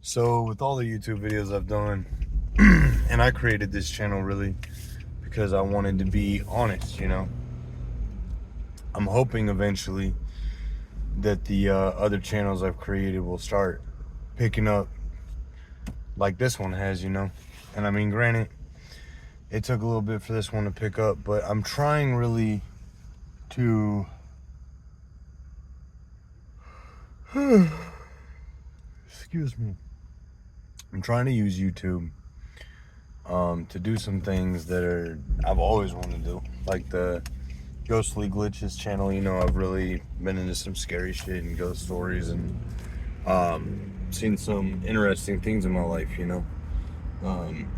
So with all the YouTube videos I've done, and I created this channel really because I wanted to be honest. I'm hoping eventually that the other channels I've created will start picking up like this one has. And I mean, granted, it took a little bit for this one to pick up, but I'm trying really to excuse me. I'm trying to use YouTube to do some things that I've always wanted to do, like the Ghostly Glitches channel. I've really been into some scary shit and ghost stories, and seen some interesting things in my life.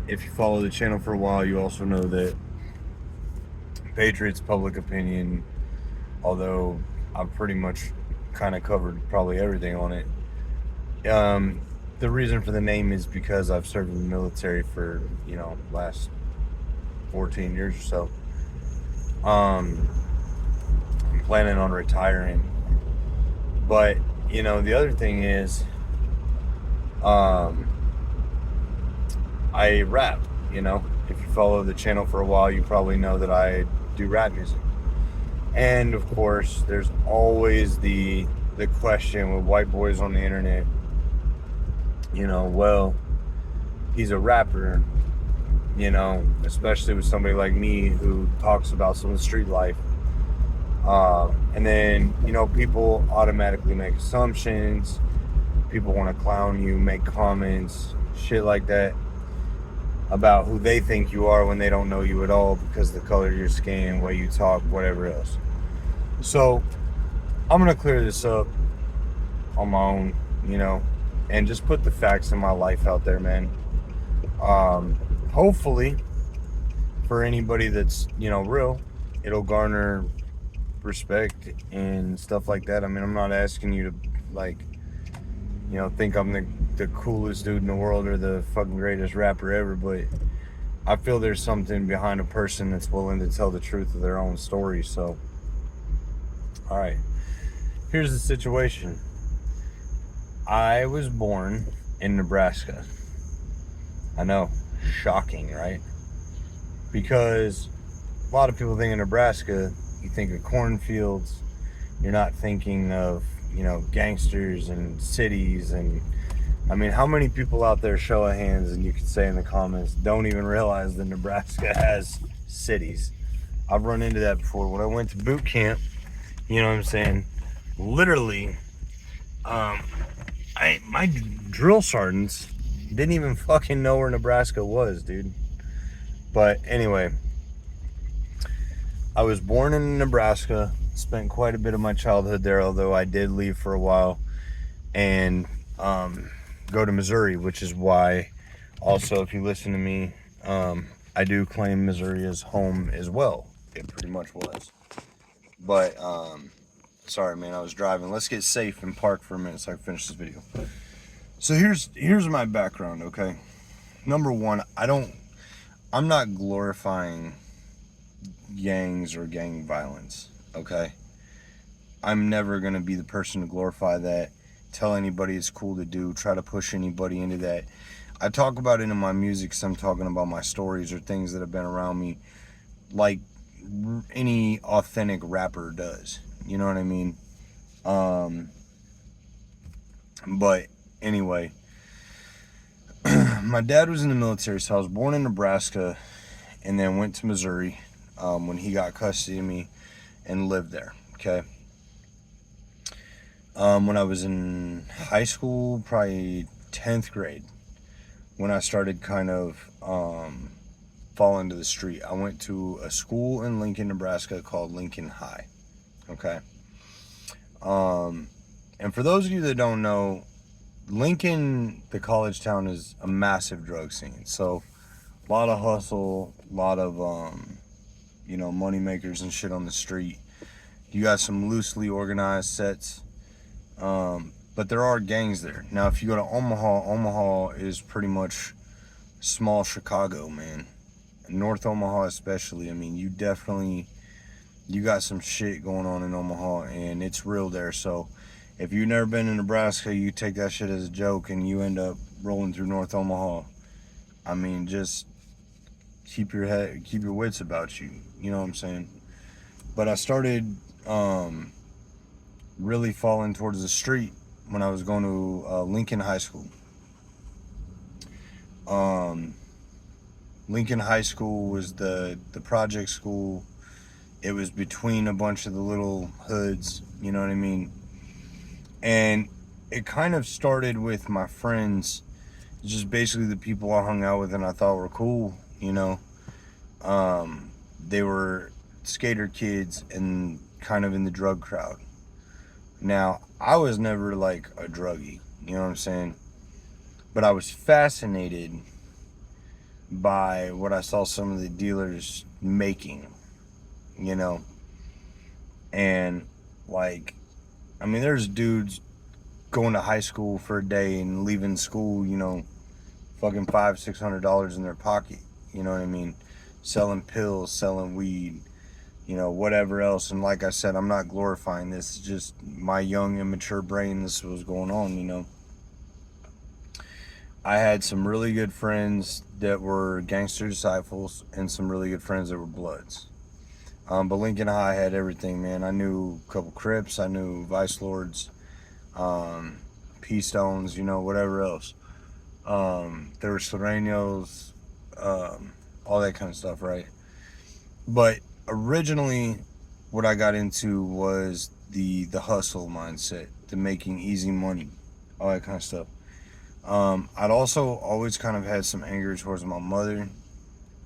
If you follow the channel for a while, you also know that Patriots Public Opinion, although I've pretty much kind of covered probably everything on it. The reason for the name is because I've served in the military for, last 14 years or so. I'm planning on retiring. But, the other thing is, I rap. If you follow the channel for a while, you probably know that I do rap music. And of course, there's always the question with white boys on the internet, well, he's a rapper, especially with somebody like me who talks about some of the street life. And then, people automatically make assumptions. People want to clown you, make comments, shit like that about who they think you are when they don't know you at all because of the color of your skin, way you talk, whatever else. So I'm going to clear this up on my own, and just put the facts in my life out there, man. Hopefully, for anybody that's, real, it'll garner respect and stuff like that. I mean, I'm not asking you to, think I'm the coolest dude in the world or the fucking greatest rapper ever, but I feel there's something behind a person that's willing to tell the truth of their own story. So, all right, here's the situation. I was born in Nebraska. I know, shocking, right? Because a lot of people think of Nebraska, you think of cornfields, you're not thinking of, gangsters and cities. And I mean, how many people out there, show of hands, and you could say in the comments, don't even realize that Nebraska has cities? I've run into that before. When I went to boot camp, you know what I'm saying? Literally, my drill sergeants didn't even fucking know where Nebraska was, dude. But anyway, I was born in Nebraska, spent quite a bit of my childhood there, although I did leave for a while and go to Missouri, which is why also, if you listen to me, I do claim Missouri as home as well. It pretty much was. But sorry, man, I was driving. Let's get safe and park for a minute so I can finish this video. So here's my background, okay? Number one, I'm not glorifying gangs or gang violence, okay? I'm never gonna be the person to glorify that, tell anybody it's cool to do, try to push anybody into that. I talk about it in my music because I'm talking about my stories or things that have been around me, like any authentic rapper does. You know what I mean? But anyway, my dad was in the military, so I was born in Nebraska and then went to Missouri when he got custody of me and lived there, okay? When I was in high school, probably 10th grade, when I started kind of fall into the street, I went to a school in Lincoln, Nebraska called Lincoln High, okay? And for those of you that don't know, Lincoln, the college town, is a massive drug scene. So a lot of hustle, a lot of, money makers and shit on the street. You got some loosely organized sets, but there are gangs there. Now, if you go to Omaha, Omaha is pretty much small Chicago, man. North Omaha especially. I mean, you got some shit going on in Omaha, and it's real there. So if you've never been in Nebraska, you take that shit as a joke and you end up rolling through North Omaha. I mean, just keep your wits about you. You know what I'm saying? But I started really falling towards the street when I was going to Lincoln High School. Lincoln High School was the project school. It was between a bunch of the little hoods, you know what I mean? And it kind of started with my friends, just basically the people I hung out with and I thought were cool, you know. They were skater kids and kind of in the drug crowd. Now, I was never like a druggie, you know what I'm saying? But I was fascinated by what I saw some of the dealers making, you know. And like, I mean, there's dudes going to high school for a day and leaving school, you know, fucking $500-600 in their pocket, you know what I mean? Selling pills, selling weed, you know, whatever else. And like I said, I'm not glorifying this. It's just my young, immature brain. This was going on, you know. I had some really good friends that were gangster disciples and some really good friends that were Bloods. But Lincoln High had everything, man. I knew a couple Crips. I knew Vice Lords, P-Stones, you know, whatever else. There were Sureños, all that kind of stuff, right? But originally, what I got into was the hustle mindset, the making easy money, all that kind of stuff. I'd also always kind of had some anger towards my mother.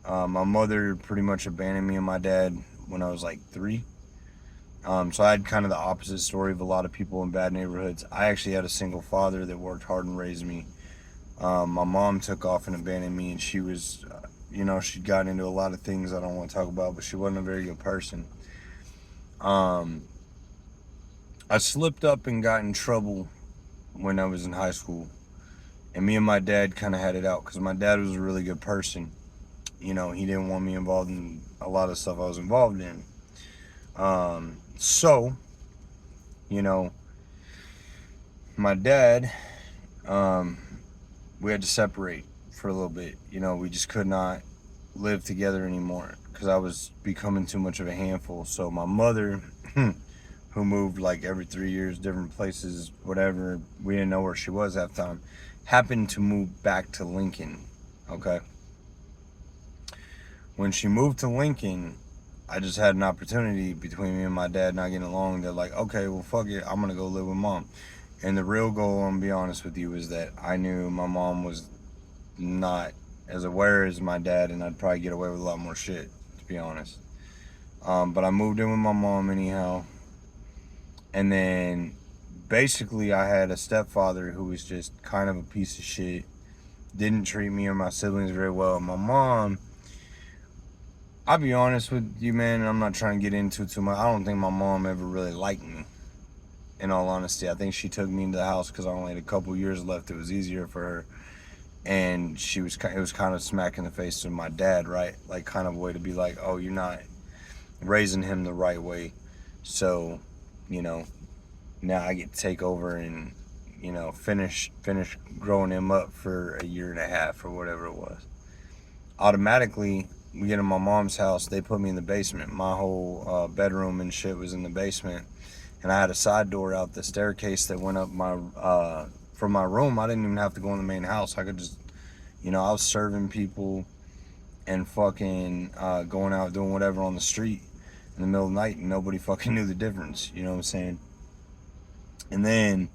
My mother pretty much abandoned me and my dad when I was like 3. So I had kind of the opposite story of a lot of people in bad neighborhoods. I actually had a single father that worked hard and raised me. My mom took off and abandoned me, and she was, you know, she'd gotten into a lot of things I don't want to talk about, but she wasn't a very good person. I slipped up and got in trouble when I was in high school. And me and my dad kind of had it out because my dad was a really good person. You know, he didn't want me involved in a lot of stuff I was involved in. So, you know, my dad, we had to separate for a little bit. You know, we just could not live together anymore because I was becoming too much of a handful. So my mother, who moved like every 3 years, different places, whatever, we didn't know where she was half the time, happened to move back to Lincoln, okay? When she moved to Lincoln, I just had an opportunity between me and my dad not getting along. They're like, okay, well, fuck it, I'm gonna go live with mom. And the real goal, I'm gonna be honest with you, is that I knew my mom was not as aware as my dad, and I'd probably get away with a lot more shit, to be honest. But I moved in with my mom anyhow. And then basically I had a stepfather who was just kind of a piece of shit, didn't treat me or my siblings very well. My mom, I'll be honest with you, man, and I'm not trying to get into it too much. I don't think my mom ever really liked me, in all honesty. I think she took me into the house because I only had a couple years left. It was easier for her. And it was kind of smack in the face to my dad, right? Like kind of a way to be like, oh, you're not raising him the right way. So, you know, now I get to take over and, you know, finish growing him up for a year and a half or whatever it was. Automatically, we get in my mom's house, they put me in the basement. My whole bedroom and shit was in the basement. And I had a side door out the staircase that went up from my room. I didn't even have to go in the main house. I could just, you know, I was serving people and fucking going out doing whatever on the street in the middle of the night, and nobody fucking knew the difference. You know what I'm saying? And then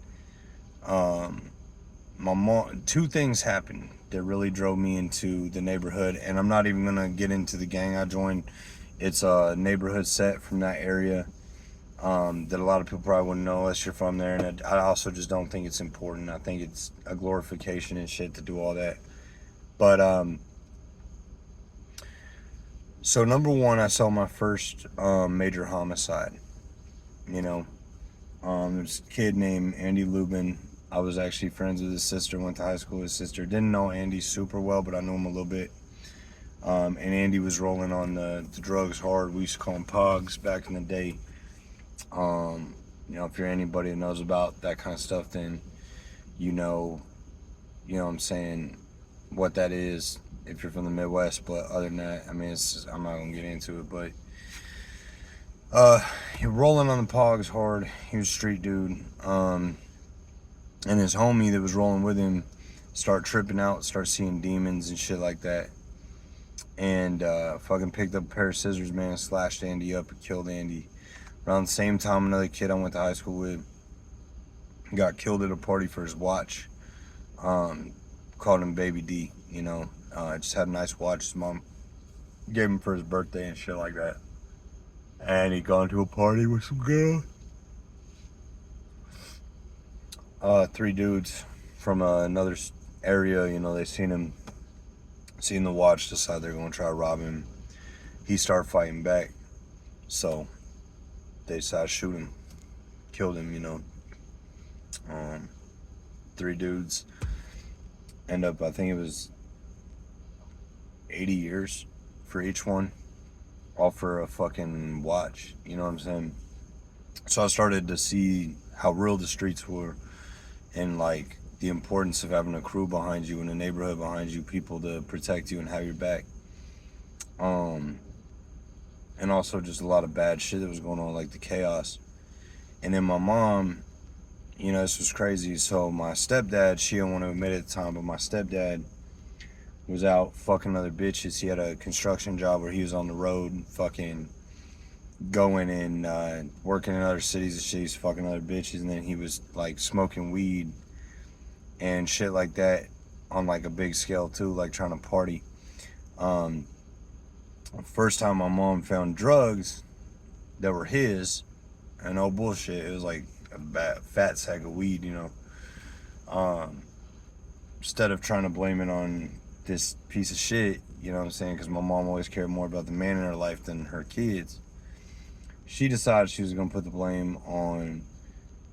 my mom, 2 things happened that really drove me into the neighborhood. And I'm not even gonna get into the gang I joined. It's a neighborhood set from that area that a lot of people probably wouldn't know unless you're from there. And I also just don't think it's important. I think it's a glorification and shit to do all that. But so number 1, I saw my first major homicide. You know, there's a kid named Andy Lubin. I was actually friends with his sister, went to high school with his sister. Didn't know Andy super well, but I knew him a little bit. And Andy was rolling on the drugs hard. We used to call them pogs back in the day. You know, if you're anybody that knows about that kind of stuff, then you know you know what I'm saying, what that is if you're from the Midwest. But other than that, I mean, I'm not gonna get into it. But he rolling on the pogs hard. He was a street dude. And his homie that was rolling with him start tripping out, start seeing demons and shit like that. And fucking picked up a pair of scissors, man, slashed Andy up and killed Andy. Around the same time, another kid I went to high school with got killed at a party for his watch. Called him Baby D, you know. Just had a nice watch his mom gave him for his birthday and shit like that. And he gone to a party with some girl. 3 dudes from another area, you know, they seen the watch, decide they're gonna try to rob him. He started fighting back, so they decided to shoot him, killed him, you know. 3 dudes end up, I think it was 80 years for each one, all for a fucking watch, you know what I'm saying? So I started to see how real the streets were, and like the importance of having a crew behind you and a neighborhood behind you, people to protect you and have your back. And also just a lot of bad shit that was going on, like the chaos. And then my mom, you know, this was crazy. So my stepdad, she didn't want to admit it at the time, but my stepdad was out fucking other bitches. He had a construction job where he was on the road fucking going and working in other cities and shit. He's fucking other bitches, and then he was like smoking weed and shit like that on like a big scale too, like trying to party. First time my mom found drugs that were his, and oh bullshit, it was like a fat sack of weed, you know. Instead of trying to blame it on this piece of shit, you know what I'm saying, because my mom always cared more about the man in her life than her kids, she decided she was gonna put the blame on,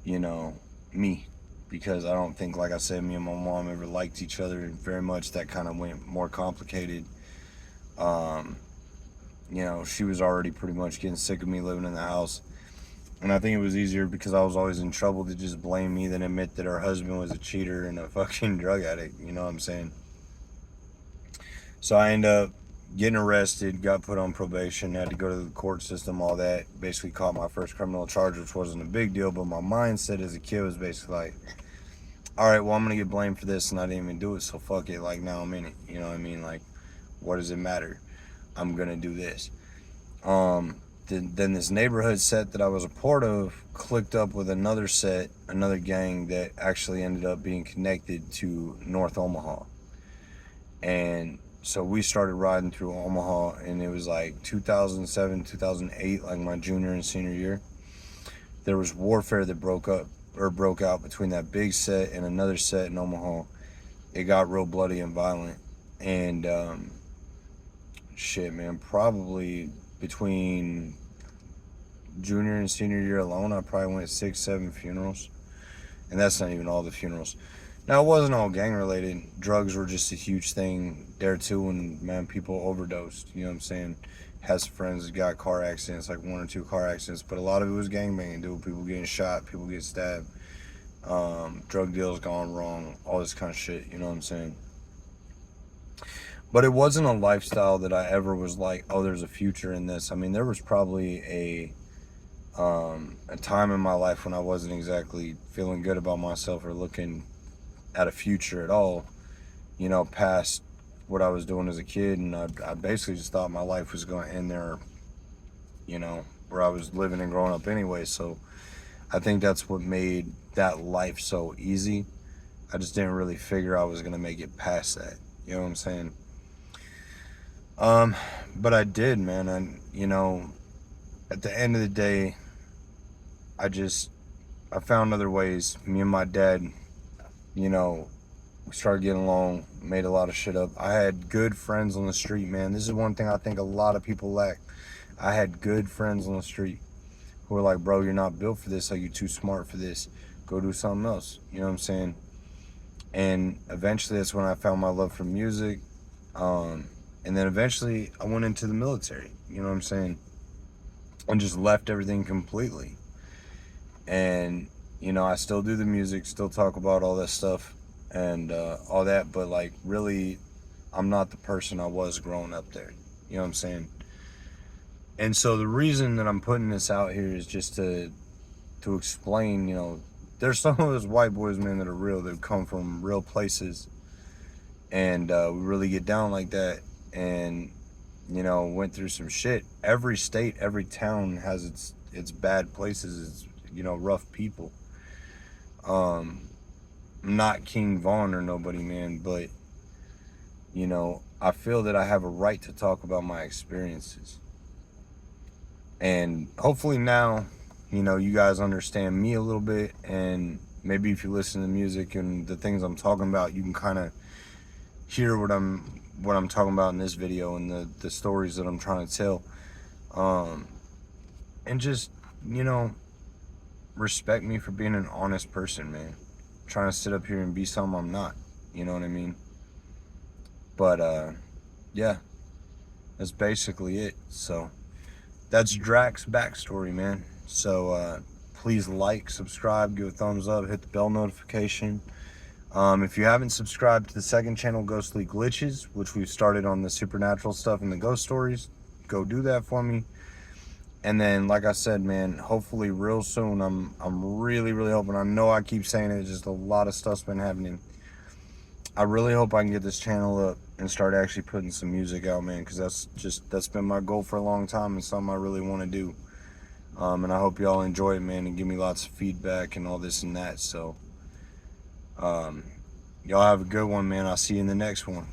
you know, me. Because I don't think, like I said, me and my mom ever liked each other very much. That kind of went more complicated. You know, she was already pretty much getting sick of me living in the house. And I think it was easier because I was always in trouble to just blame me than admit that her husband was a cheater and a fucking drug addict. You know what I'm saying? So I ended up getting arrested, got put on probation, had to go to the court system, all that. Basically caught my first criminal charge, which wasn't a big deal. But my mindset as a kid was basically like, all right, well, I'm going to get blamed for this, and I didn't even do it, so fuck it. Like, now I'm in it. You know what I mean? Like, what does it matter? I'm going to do this. Then this neighborhood set that I was a part of clicked up with another set, another gang that actually ended up being connected to North Omaha. And so we started riding through Omaha, and it was like 2007, 2008, like my junior and senior year. There was warfare that broke out between that big set and another set in Omaha. It got real bloody and violent. And shit, man, probably between junior and senior year alone, I probably went 6-7 funerals. And that's not even all the funerals. Now, it wasn't all gang related. Drugs were just a huge thing there too, and man, people overdosed. You know what I'm saying? Had some friends that got car accidents, like 1 or 2 car accidents, but a lot of it was gangbanging, dude. People getting shot, people get stabbed, drug deals gone wrong, all this kind of shit. You know what I'm saying? But it wasn't a lifestyle that I ever was like, oh, there's a future in this. I mean, there was probably a time in my life when I wasn't exactly feeling good about myself or looking at a future at all, you know, past what I was doing as a kid. And I basically just thought my life was going to end there, you know, where I was living and growing up anyway. So I think that's what made that life so easy. I just didn't really figure I was going to make it past that. You know what I'm saying? But I did, man. And, you know, at the end of the day, I found other ways. Me and my dad, you know, we started getting along, made a lot of shit up. I had good friends on the street, man. This is one thing I think a lot of people lack. I had good friends on the street who were like, bro, you're not built for this. Like, you're too smart for this. Go do something else. You know what I'm saying? And eventually that's when I found my love for music. And then eventually I went into the military, you know what I'm saying? And just left everything completely. And, you know, I still do the music, still talk about all that stuff. and all that, but like really I'm not the person I was growing up there. You know what I'm saying? And so the reason that I'm putting this out here is just to explain, you know, there's some of us white boys, man, that are real, that come from real places, and we really get down like that, and you know, went through some shit. Every state, every town has its bad places. It's, you know, rough people. I'm not King Von or nobody, man, but you know, I feel that I have a right to talk about my experiences. And hopefully now, you know, you guys understand me a little bit, and maybe if you listen to music and the things I'm talking about, you can kind of hear what I'm talking about in this video, and the stories that I'm trying to tell. And just, you know, respect me for being an honest person, man. Trying to sit up here and be something I'm not. You know what I mean? But yeah, that's basically it. So that's Drax's backstory, man. So please like, subscribe, give a thumbs up, hit the bell notification. If you haven't subscribed to the second channel, Ghostly Glitches, which we've started on the supernatural stuff and the ghost stories, go do that for me. And then, like I said, man, hopefully real soon, I'm really, really hoping, I know I keep saying it, just a lot of stuff's been happening. I really hope I can get this channel up and start actually putting some music out, man, because that's been my goal for a long time and something I really want to do. And I hope y'all enjoy it, man, and give me lots of feedback and all this and that. So y'all have a good one, man. I'll see you in the next one.